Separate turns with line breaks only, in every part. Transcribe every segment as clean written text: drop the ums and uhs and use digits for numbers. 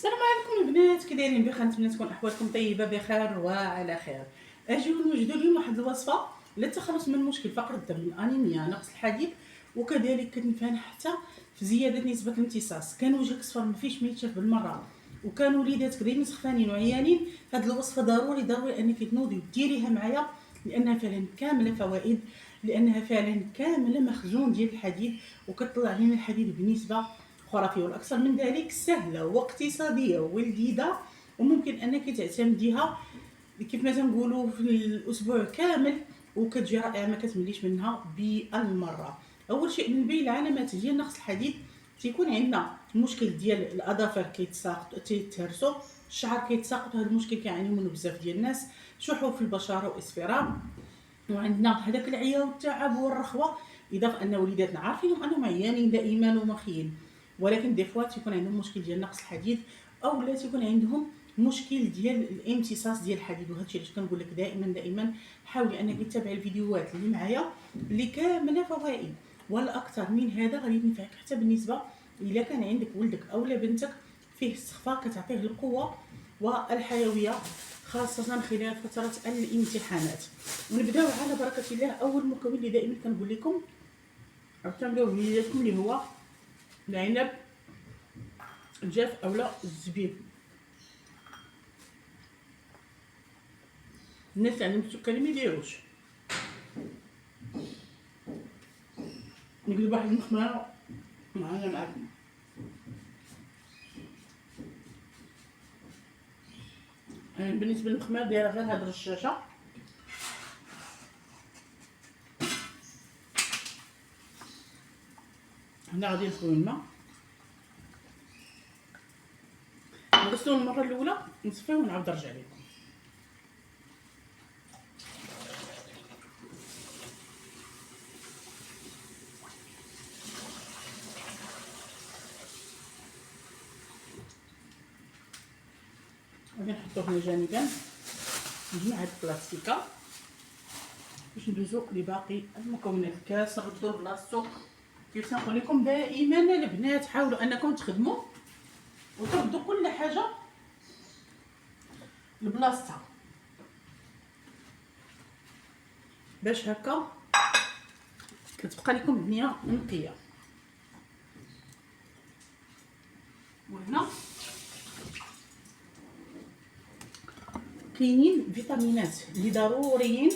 السلام عليكم البنات، كي دايرين بخير؟ نتمنى تكون احوالكم طيبه بخير وعلى خير. اجيو نوجدوا اليوم واحد الوصفه للتخلص من مشكل فقر الدم، الانيميا، نقص الحديد، وكذلك كتنفع حتى في زياده نسبه الامتصاص. كان وجهك صفر ما فيش ما يتشاف بالمره، وكانوا وليداتك دايما سخفانين وعيانين. هاد الوصفه ضروري انك تنوضي وديريها معايا، لانها فعلا كامله فوائد، لانها فعلا كامله مخزون ديال الحديد، وكتطلع لنا الحديد بنسبه خرافية. والأكثر من ذلك سهلة واقتصادية ولذيذة، وممكن أنك تعتمديها كيف ما تنقولوا في الأسبوع كامل، وكتجي رائعة ما كتمليش منها بالمرة. أول شيء من بين العلامات ديال نقص الحديد تيكون عندنا المشكل ديال الأظافر تيتهرسوا، الشعر كيتساقط، هذا المشكل كيعانيو منه بزاف ديال الناس، شحوف في البشرة واصفرار، وعندنا هذاك العيا والتعب والرخوه. اضافه ان وليداتنا عارفينهم انهم عيانين دائما ومخيين، ولكن دي فوا تيكون عندهم مشكل ديال نقص الحديد، او لا تيكون عندهم مشكل ديال الامتصاص ديال الحديد. وهذا الشيء علاش كنقول لك دائما حاولي انك تتابعي الفيديوهات اللي معايا اللي كامله فوائد. والاكثر من هذا غادي تنفعك حتى بالنسبه الا كان عندك ولدك او بنتك فيه استخفاء، كتعطيه القوه والحيويه خاصة خلال فترة الامتحانات. ونبداو على بركة الله. أول مكون اللي دائما كنقول لكم تعملوه لوليداتكم اللي هو العنب الجاف أولا الزبيب. الناس اللي عندهم السكري ما يديروش، نقلب واحد المخمرة معانا معاكم. يعني بالنسبة للمخمرة دايرة غير هاد الرشاشة، هنا غادي نخوي الماء، نغسلو المرة الأولى نصفيه ونعاود نرجع لكم. غادي نحطوه هنا جانبا، نجمع هاد البلاستيكة باش ندوزو لباقي المكونات. الكاس نردو لبلاصتو. كيف تنقول لكم دائما البنات، حاولوا انكم تخدموا وتردوا كل حاجه لبلاصتها، باش هكا كتبقى لكم الدنيا نقيه. وهنا كاينين فيتامينات اللي ضروريين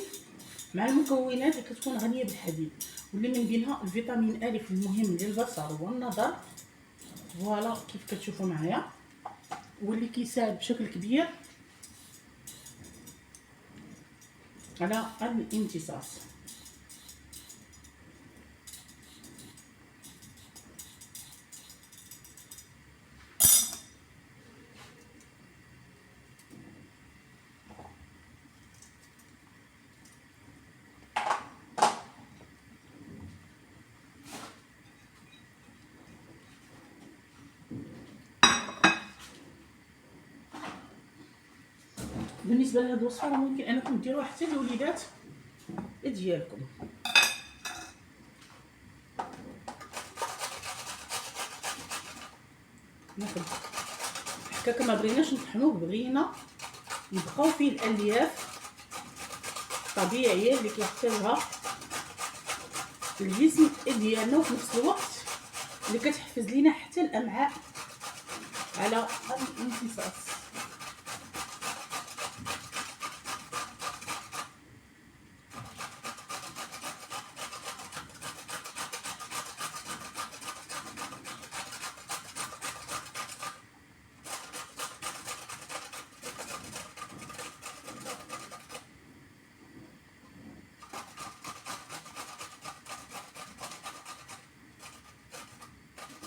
مع المكونات اللي كتكون غنيه بالحديد، واللي من بينها الفيتامين الف المهم للبصر والنظر، فوالا كيف كتشوفوا معايا، واللي كيساعد بشكل كبير على الامتصاص. بالنسبه لهاد الوصفه ممكن انكم ديروها حتى للوليدات ديالكم. ناخذ هكاك، ما بغيناش نطحنوه، بغينا نبقاو فيه الالياف الطبيعيه اللي كيحتاجها الجسم ديالنا، وفي نفس الوقت اللي كتحفز لينا حتى الامعاء على الامتصاص.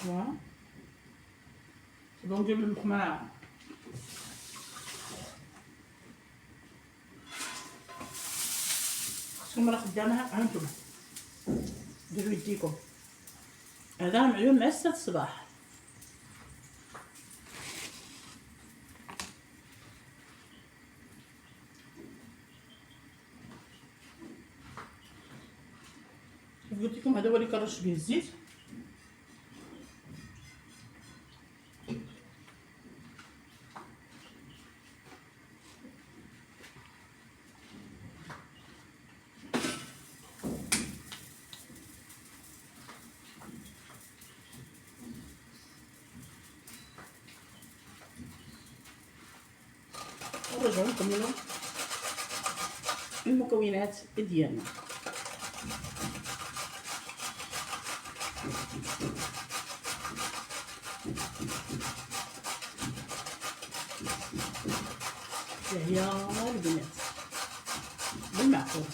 فوالا نبداو نديرو المخمرة. خصكم راه خدامها، ها نتوما ديروا يديكم، هذا معيون مع 6 الصباح. كيف قلت لكم هذا هو اللي كنرش به الزيت. نرجعو نكملو المكونات ديالنا. هي البنات بالمعقول.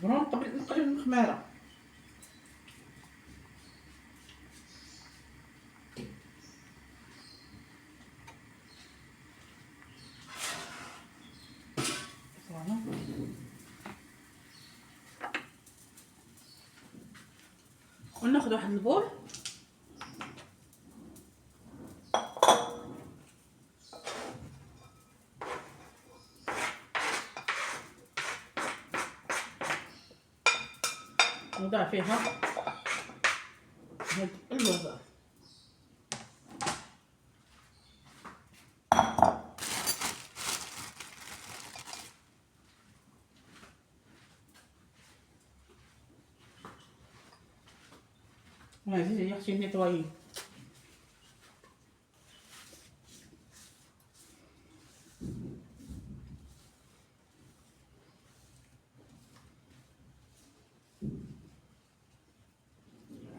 صبرون قبل نقلب المخماره. فوالا وناخذ واحد البول نوضع فيها هاد البزار. وهذه هي اختي نيطوايي.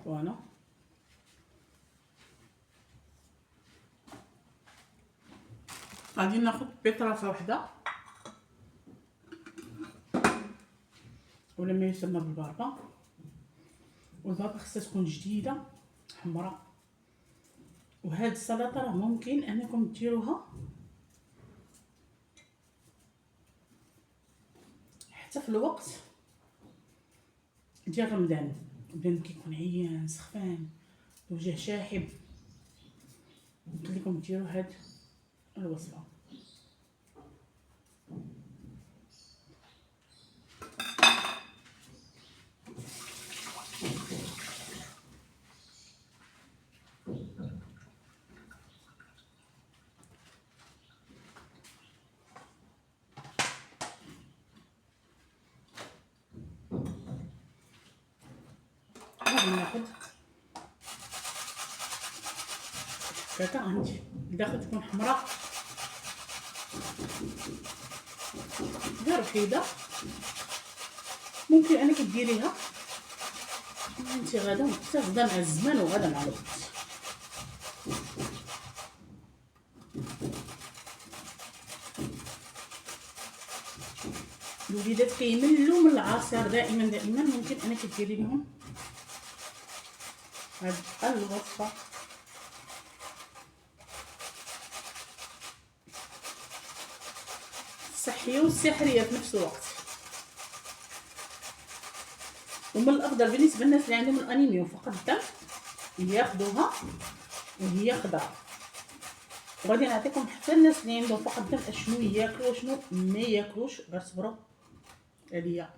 فوالا غادي ناخذ بيطرافه وحده ولا ما يسمى بالباربه. والبابا خصها تكون جديده حمراء. وهاد السلطه راه ممكن انكم ديروها حتى في الوقت ديال رمضان، بنادم كيكون عيان سخفان الوجه شاحب، قلت لكم ديروا هاد الوصفه. غادي ناخذ هكاكا عندي الداخل تكون حمراء غير وحيده. ممكن انك ديريها انت غدا حتى غدا مع الزمان وغدا مع الوقت. الوليدات كيملوا من العصير دائما ممكن انك ديري لهم هاد الوصفه. صحيه وسحريه في نفس الوقت. ومن الافضل بالنسبه للناس اللي عندهم الانيميا وفقد الدم ياخذوها وهي خضراء. وغادي نعطيكم حتى الناس اللي عندهم فقد الدم اشنو ياكلوا وشنو ما ياكلوش. غير صبروا عليا.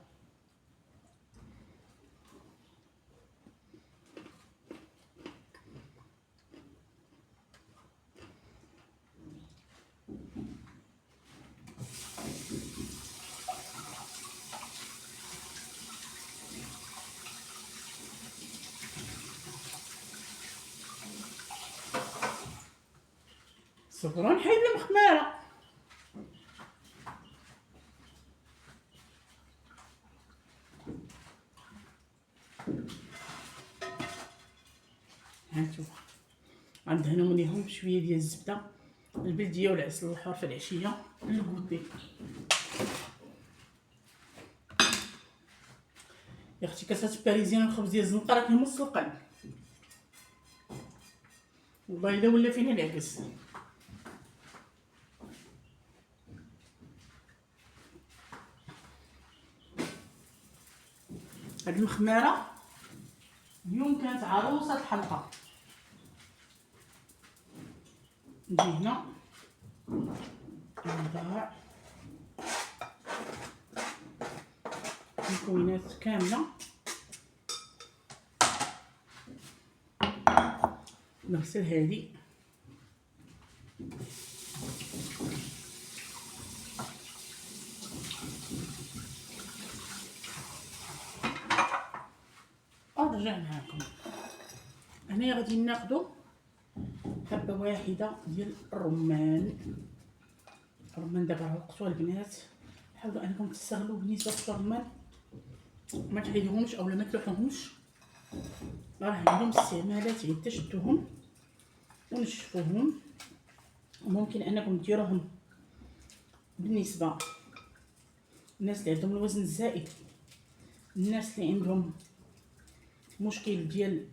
صبرا نحيد المخماره. هانتوما عندنا منيهم شويه ديال الزبده البلديه والعسل الحار في العشيه للكوتي. يا اختي كاسات باريزيان الخبز ديال الزنقه راه كيمص القلب والله الا ولا فينا العكس. هاد المخماره اليوم كانت عروسه الحلقه. نجي هنا نضع المكونات كامله، نغسل هذه ونرجع معاكم. هنا غادي ناخذ حبه واحده ديال الرمان. الرمان دابا راه وقتو البنات، حاولوا انكم تستغلوا بالنسبه للرمان، ما تحيدوهمش اولا ما تلوحوهمش، راه عندهم استعمالات عده. شدوهم ونشفوهم، وممكن انكم ديروهم بالنسبه الناس اللي عندهم الوزن الزائد، الناس اللي عندهم مشكل ديال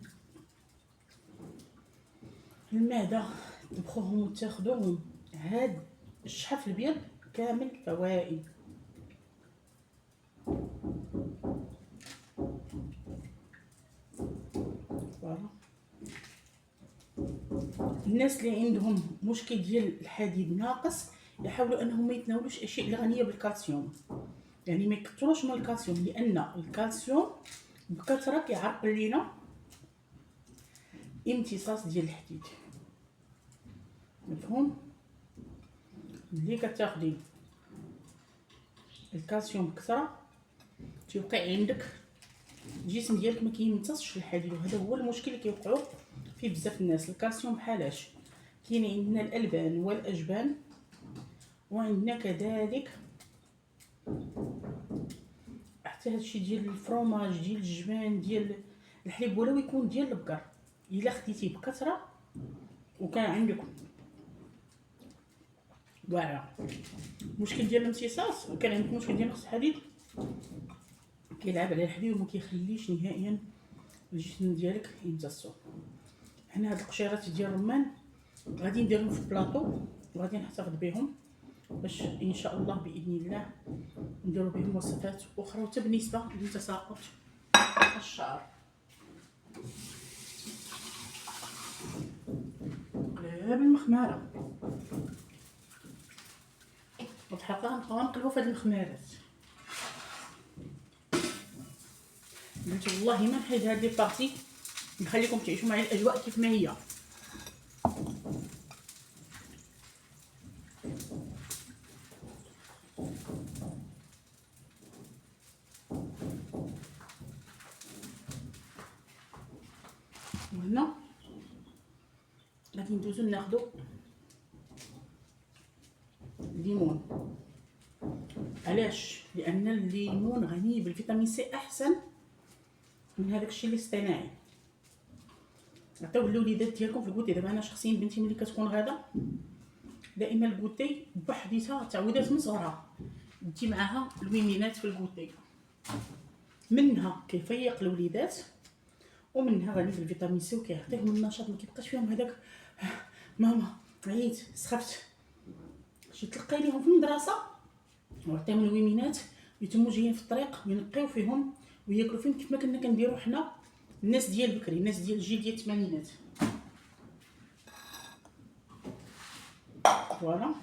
المعده، تطبخوهم وتاخذوهم. هاد الشحف الابيض كامل فوائد. فوالا الناس اللي عندهم مشكل ديال الحديد ناقص يحاولوا انهم ما يتناولوش اشياء اللي غنيه بالكالسيوم، يعني ما يكثروش من الكالسيوم، لان الكالسيوم بكثره كيعرقل لينا امتصاص ديال الحديد. مفهوم؟ ملي كتاخدي الكالسيوم بكثره تيوقع عندك الجسم ديالك ما كيمتصش الحديد، وهذا هو المشكل اللي كيوقعوا فيه بزاف الناس. الكالسيوم بحالاش كاين عندنا الالبان والاجبان، وعندنا كذلك حتى هادشي ديال الفرomاج ديال الجبان ديال الحليب، ولو يكون ديال البقر. الا خديتيه بكثره وكان عندك واعره مشكل ديال الامتصاص، وكان عندك مشكل ديال نقص الحديد، كيلعب على الحديد وما كيخليش نهائيا الجسم ديالك يمتصو. حنا هاد القشيرات ديال الرمان غادي نديرهم في بلاطو وغادي نحتفظ بهم باش ان شاء الله باذن الله نديرو بهم وصفات اخرى، وحتى بالنسبه لتساقط الشعر. قلاب المخماره، والحقيقه غنبقاو نقلبو في هاد المخمارات. قلت والله ما نحيد هاد لي بارتي، نخليكم تعيشوا معايا الاجواء كيف ما هي. وهنا غادي ندوزو ناخدو الليمون. علاش؟ لان الليمون غني بالفيتامين سي احسن من هذاك الشيء اللي اصطناعي. عطيوه للوليدات ديالكم في الكوتي. دابا انا شخصيا بنتي ملي كتكون غاده دائما الكوتي بوحديتها تعودات من صغرها، دي معاها الويمينات في الكوتي، منها كيفيق الوليدات ومنها غني بالفيتامين سي وكيعطيهم النشاط، ما كيبقاش فيهم هذاك ماما عييت سخفت. شي تلقاي ليهم في المدرسه وعطيهم الويمينات يتموا جايين في الطريق وينقيو فيهم وياكلوا فيهم كيف ما كنا كنديروا حنا الناس ديال بكري، الناس ديال الجيل ديال الثمانينات. فوالا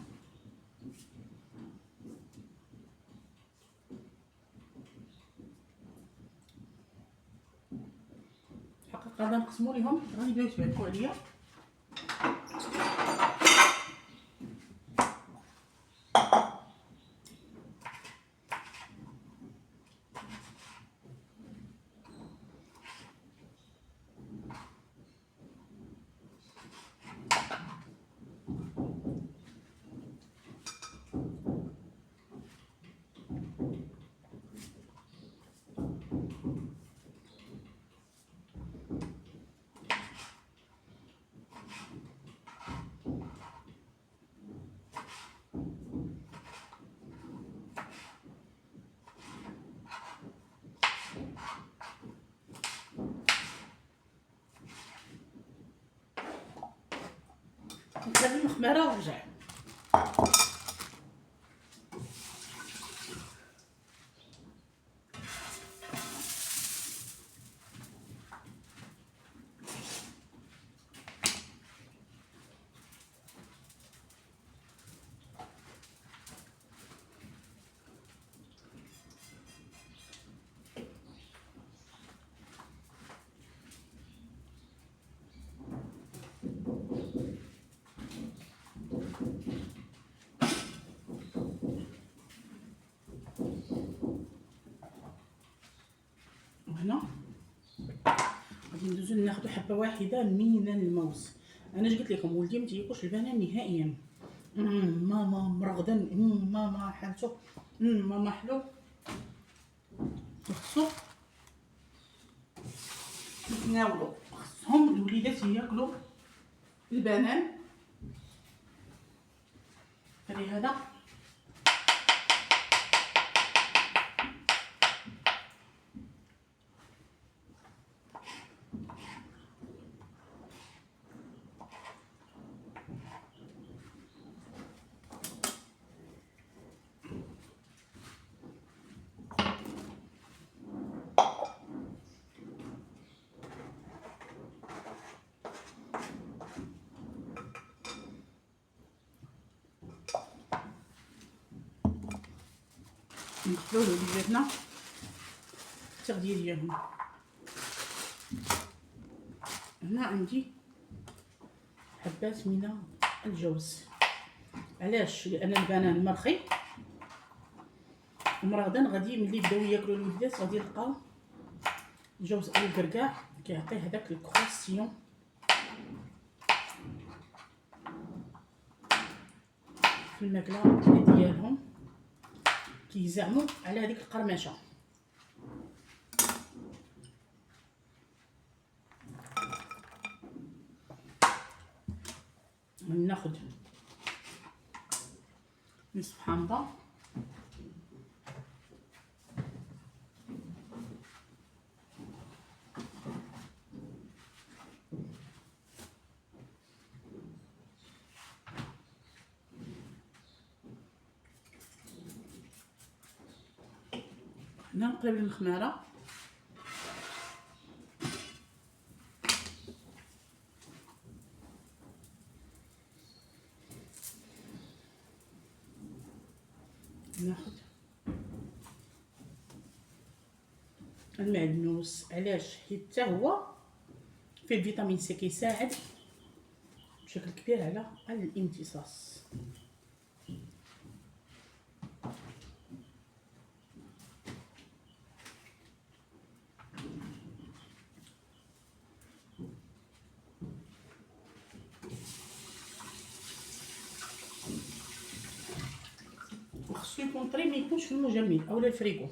حقا غادا نقسمو ليهم، غيبداو يتبعكوا عليا. نخلي المخمره ونرجع. وهنا غادي ندوزو ناخدو حبه واحده من الموز. انا اش قلت لكم ولدي ما تياكلش البنان نهائيا. ماما مرغدن، ماما حالته، ماما حلو. خصو نتناولو، خصهم الوليدات ياكلوا البنان. فلهذا ندخلو لوليداتنا التغذيه ديالهم. هنا عندي حبات من الجوز. علاش؟ لان البنان مرخي ومرغدن. غادي ملي بداو ياكلوا الوليدات غادي يلقاو الجوز او الكركاع كيعطي هذاك الكروستيون في الماكله ديالهم، كيزعموا على هذيك القرمشه. ناخذ نصف حامضه، هنا نقلب المخماره. ناخذ المعدنوس. علاش؟ حيت حتى هو فيه فيتامين سي كيساعد بشكل كبير على الامتصاص. وخصو يكون طري، ما يكونش في المجمد اولا الفريغو.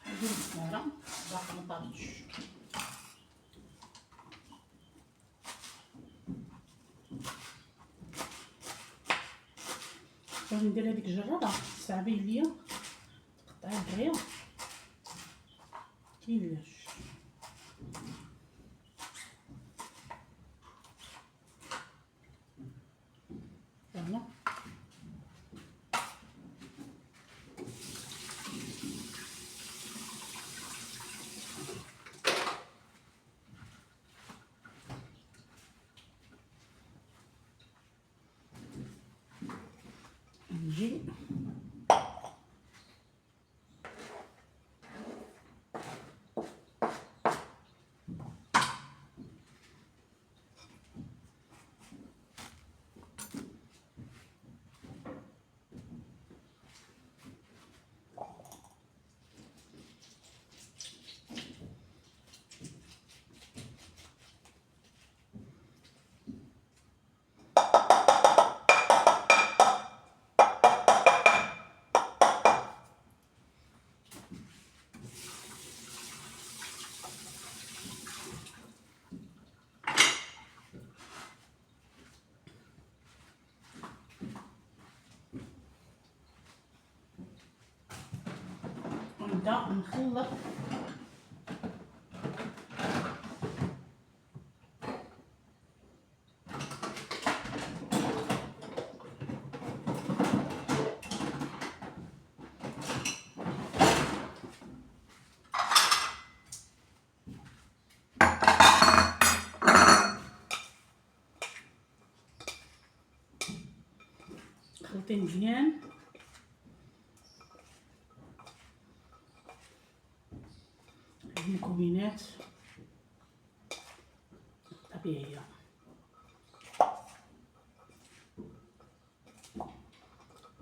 هذه المسمارة باقا ما طابتش. باش ندير هذيك الجرابه صعيبه ليا تقطعها دغيا كيفاش. فوالا نجي نبدا نخلط خلطي مزيان. المكونات طبيعية،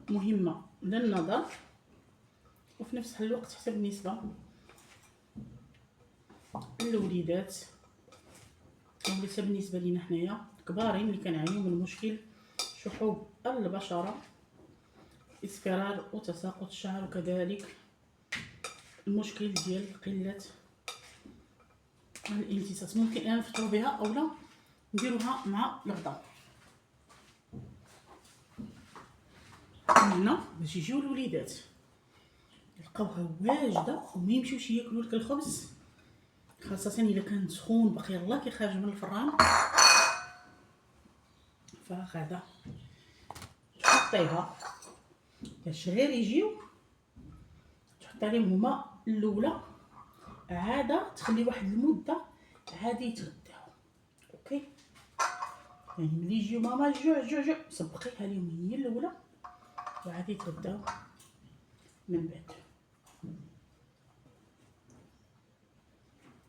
مهمة للنظر وفي نفس الوقت حتى بالنسبة للوليدات وليس بالنسبة لينا حنايا كبارين اللي كنعانيو من مشكل شحوب البشرة، اصفرار وتساقط الشعر، وكذلك المشكل ديال قلة الامتصاص. ممكن أن نفطروا بها أولا نديروها مع الغداء. هنا باش يجيو الوليدات يلقاوها واجده وما يمشيوش ياكلوا لك الخبز، خاصه الا كان سخون باقي يلاه كيخرج من الفران. فغدا تحطيها باش غير يجيو تحط عليهم هما الاولى، عاده تخلي واحد المده عادي يتغداو. اوكي، يعني ملي يجيو ماما جوع جوع جوع سبقيها لهم هي الاولى وعادي يتغداو من بعد.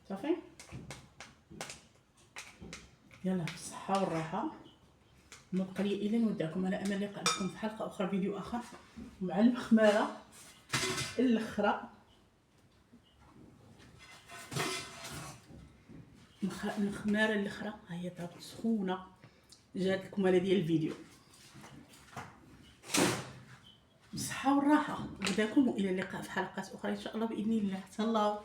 صافي، يلا بالصحه والراحه. ما بقى لي الا نودعكم على امل اللقاء بكم في حلقه اخرى، فيديو اخر مع المخماره الاخرى. الخماره الاخرى هي طابت سخونه جات لكم على ديال الفيديو. بالصحه والراحه غداكم، والى اللقاء في حلقات اخرى ان شاء الله باذن الله. تهلاو.